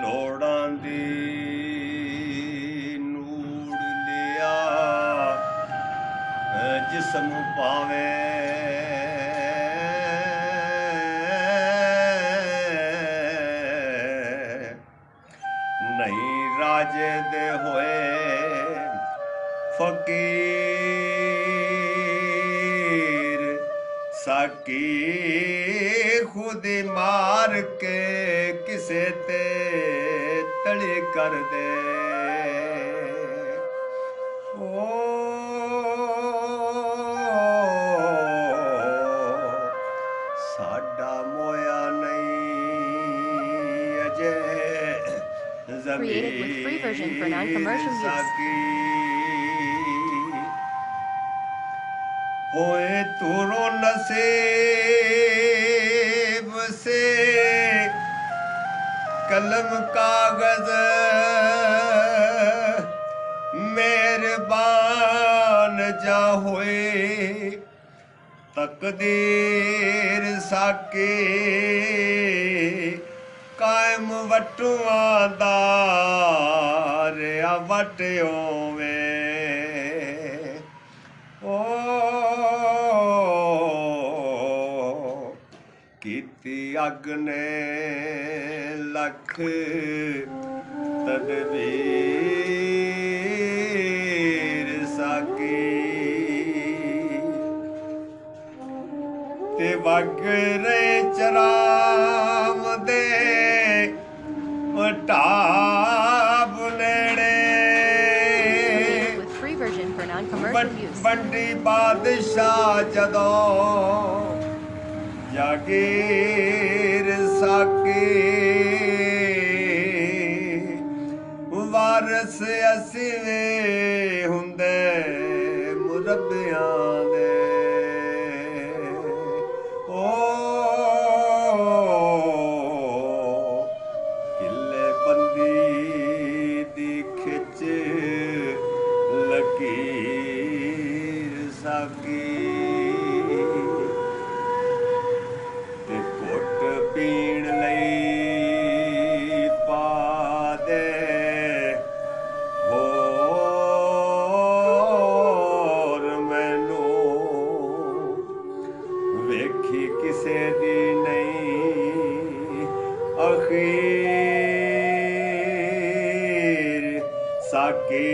ਲੋੜਾਂ ਦੀ ਨੂੜ ਲਿਆ ਜਿਸਮ ਪਾਵੇ ਨਹੀਂ ਰਾਜੇ ਦੇ ਹੋਏ फकीर साकी खुद मार के किसे ते तली कर दे ओ साडा मोया नहीं अजे Created with free version for non-commercial use. होए तुरो नसीब से कलम कागज मेहरबान जा होए तकदीर साके कायम वटुआं दा रिया वटियों कीती अग ने लख तदबीर साकी ते वग रे चराम दे ढाब नेड़े बंडी बादशाह जदों जागीर साकी वारस असीवे हुंदे मुरब्बियां दे ओ किले बंदी दी खिच लकीर साकी पीण लई पा दे होर मैनू वेखी किसे दी नहीं अखीर साकी